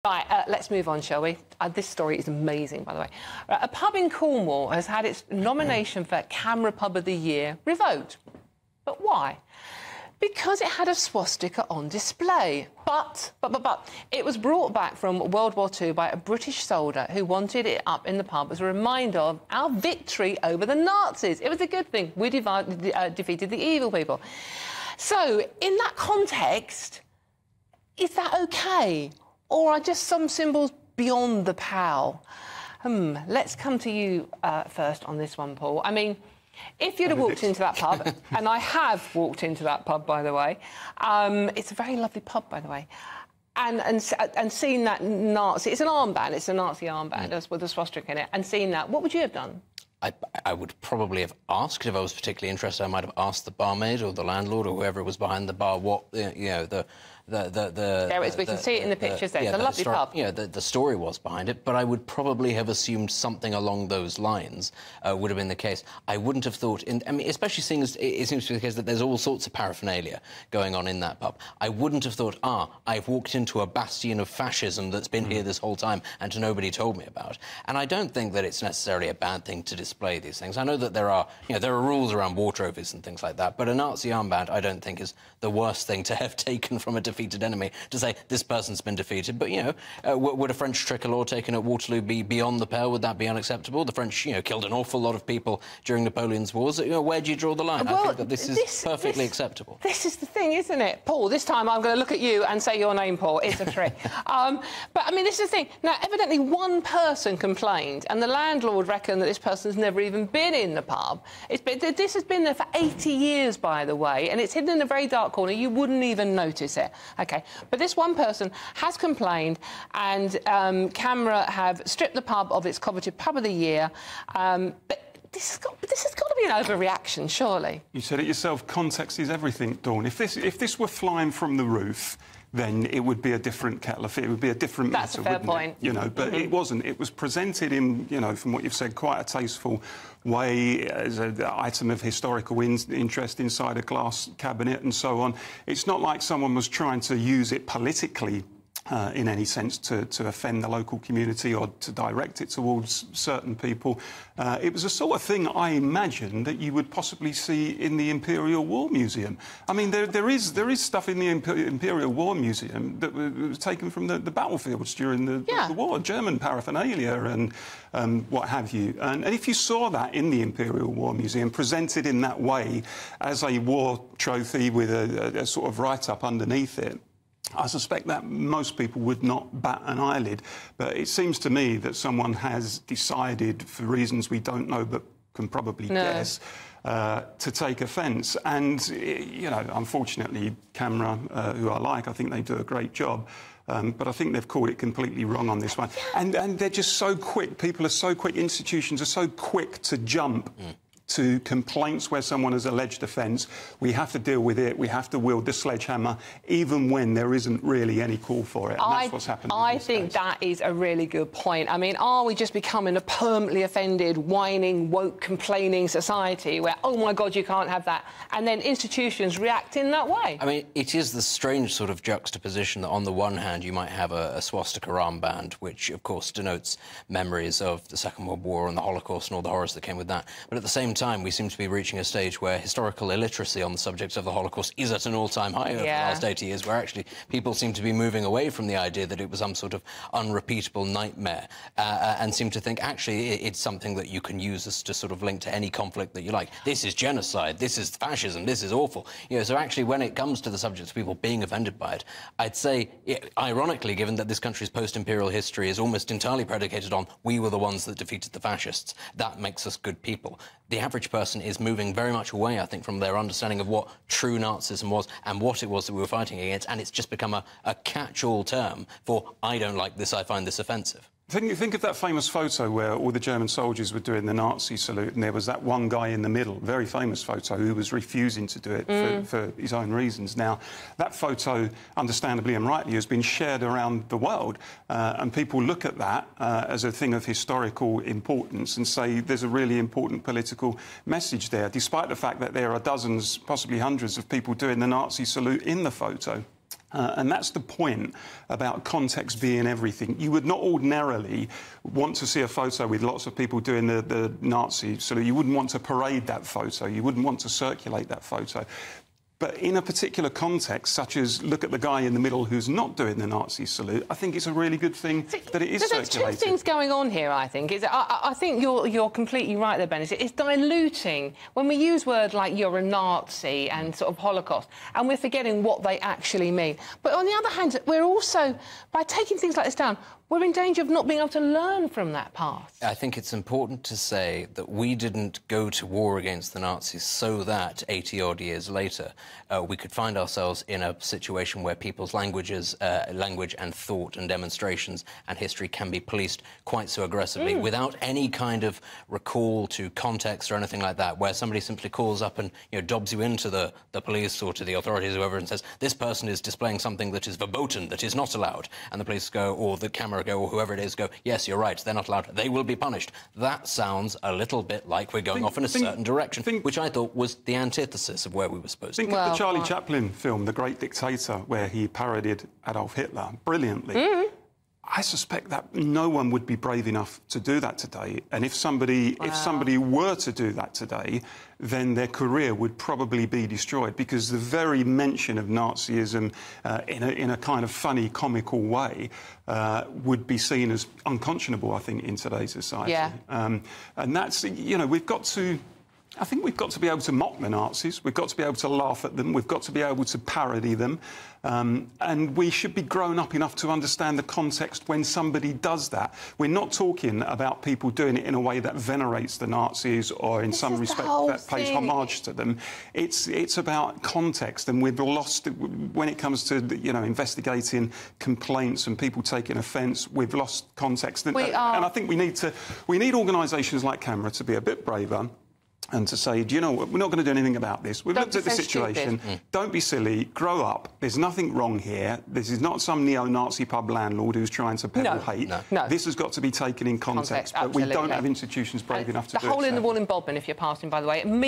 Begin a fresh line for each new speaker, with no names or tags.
Right, let's move on, shall we? This story is amazing, by the way. A pub in Cornwall has had its nomination for Camera Pub of the Year revoked. But why? Because it had a swastika on display. But it was brought back from World War II by a British soldier who wanted it up in the pub as a reminder of our victory over the Nazis. It was a good thing. We defeated the evil people. So, in that context, is that OK? Or are just some symbols beyond the pale? Let's come to you first on this one, Paul. I mean, if you'd have walked into that pub, and I have walked into that pub, by the way, it's a very lovely pub, by the way, and seen that Nazi... It's an armband, it's a Nazi armband with a swastika in it, and seen that, what would you have done?
I would probably have asked, if I was particularly interested, I might have asked the barmaid or the landlord or whoever was behind the bar what, There it is, we can see it in the pictures there. It's a lovely pub. Yeah, the story was behind it, but I would probably have assumed something along those lines would have been the case. I wouldn't have thought... I mean, especially seeing as it seems to be the case that there's all sorts of paraphernalia going on in that pub. I wouldn't have thought, I've walked into a bastion of fascism that's been here this whole time and nobody told me about. And I don't think that it's necessarily a bad thing to display these things. I know that there are rules around war trophies and things like that, but a Nazi armband I don't think is the worst thing to have taken from a defeated enemy, to say this person's been defeated. But, would a French tricolour taken at Waterloo be beyond the pale? Would that be unacceptable? The French, killed an awful lot of people during Napoleon's wars. Where do you draw the line?
Well,
I think that this is perfectly acceptable.
This is the thing, isn't it? Paul, this time I'm going to look at you and say your name, Paul. It's a trick. But, I mean, this is the thing. Now, evidently one person complained, and the landlord reckoned that this person's never even been in the pub. This has been there for 80 years, by the way, and it's hidden in a very dark corner. You wouldn't even notice it. OK, but this one person has complained, and Camera have stripped the pub of its coveted Pub of the Year. But this has got to be an overreaction, surely. You said it yourself. Context is everything, Dawn. If this were flying from the roof, then it would be a different kettle of fish. It would be a different matter. That's a fair point. But it wasn't. It was presented in, from what you've said, quite a tasteful way, as an item of historical interest inside a glass cabinet and so on. It's not like someone was trying to use it politically in any sense to offend the local community or to direct it towards certain people. It was a sort of thing, I imagine, that you would possibly see in the Imperial War Museum. I mean, there is stuff in the Imperial War Museum that was taken from the battlefields during the war, German paraphernalia and what have you. And if you saw that in the Imperial War Museum, presented in that way as a war trophy with a sort of write-up underneath it, I suspect that most people would not bat an eyelid, but it seems to me that someone has decided, for reasons we don't know but can probably guess, to take offence. And, unfortunately, Camera, who I like, I think they do a great job, but I think they've called it completely wrong on this one. And they're just so quick. People are so quick. Institutions are so quick to jump to complaints where someone has alleged offence. We have to deal with it. We have to wield the sledgehammer, even when there isn't really any call for it. And that's what's happened. I think that is a really good point. I mean, are we just becoming a permanently offended, whining, woke, complaining society where, oh, my God, you can't have that, and then institutions react in that way? I mean, it is the strange sort of juxtaposition that, on the one hand, you might have a swastika armband, which, of course, denotes memories of the Second World War and the Holocaust and all the horrors that came with that. But at the same time, we seem to be reaching a stage where historical illiteracy on the subject of the Holocaust is at an all-time high over the last 80 years, where actually people seem to be moving away from the idea that it was some sort of unrepeatable nightmare and seem to think, actually, it's something that you can use as to sort of link to any conflict that you like. This is genocide, this is fascism, this is awful. So actually, when it comes to the subject of people being offended by it, I'd say, ironically, given that this country's post-imperial history is almost entirely predicated on we were the ones that defeated the fascists, that makes us good people. The average person is moving very much away, I think, from their understanding of what true Nazism was and what it was that we were fighting against, and it's just become a catch-all term for, I don't like this, I find this offensive. Think of that famous photo where all the German soldiers were doing the Nazi salute, and there was that one guy in the middle, very famous photo, who was refusing to do it for his own reasons. Now, that photo, understandably and rightly, has been shared around the world, and people look at that as a thing of historical importance and say there's a really important political message there, despite the fact that there are dozens, possibly hundreds of people doing the Nazi salute in the photo.
And that's the point about context being everything. You would not ordinarily want to see a photo with lots of people doing the Nazi salute. You wouldn't want to parade that photo. You wouldn't want to circulate that photo. But in a particular context, such as look at the guy in the middle who's not doing the Nazi salute, I think it's a really good thing that it is circulated.
There's two things going on here, I think. I think you're completely right there, Benedict. It's diluting. When we use words like you're a Nazi and sort of Holocaust, and we're forgetting what they actually mean. But on the other hand, we're also, by taking things like this down, we're in danger of not being able to learn from that past.
I think it's important to say that we didn't go to war against the Nazis so that 80-odd years later we could find ourselves in a situation where people's language and thought and demonstrations and history can be policed quite so aggressively without any kind of recall to context or anything like that, where somebody simply calls up and dobs you into the police or to the authorities, whoever, and says, this person is displaying something that is verboten, that is not allowed. And the police go, or the camera go, or whoever it is go, yes, you're right, they're not allowed, they will be punished. That sounds a little bit like we're going off in a certain direction, which I thought was the antithesis of where we were supposed to be.
Think of the Charlie Chaplin film, The Great Dictator, where he parodied Adolf Hitler brilliantly. I suspect that no one would be brave enough to do that today. And if somebody were to do that today, then their career would probably be destroyed, because the very mention of Nazism in a kind of funny, comical way would be seen as unconscionable, I think, in today's society.
Yeah.
And that's, we've got to... I think we've got to be able to mock the Nazis, we've got to be able to laugh at them, we've got to be able to parody them, and we should be grown up enough to understand the context when somebody does that. We're not talking about people doing it in a way that venerates the Nazis or in some respect that pays homage to them. It's about context, and we've lost, when it comes to, investigating complaints and people taking offence, we've lost context. And I think we need organisations like CAMERA to be a bit braver and to say, do you know what, we're not going to do anything about this. We've looked at the situation. Don't be silly. Grow up. There's nothing wrong here. This is not some neo-Nazi pub landlord who's trying to peddle hate. No. This has got to be taken in context. But we don't have institutions brave enough to do it.
The hole in the wall in Bodmin, if you're passing, by the way.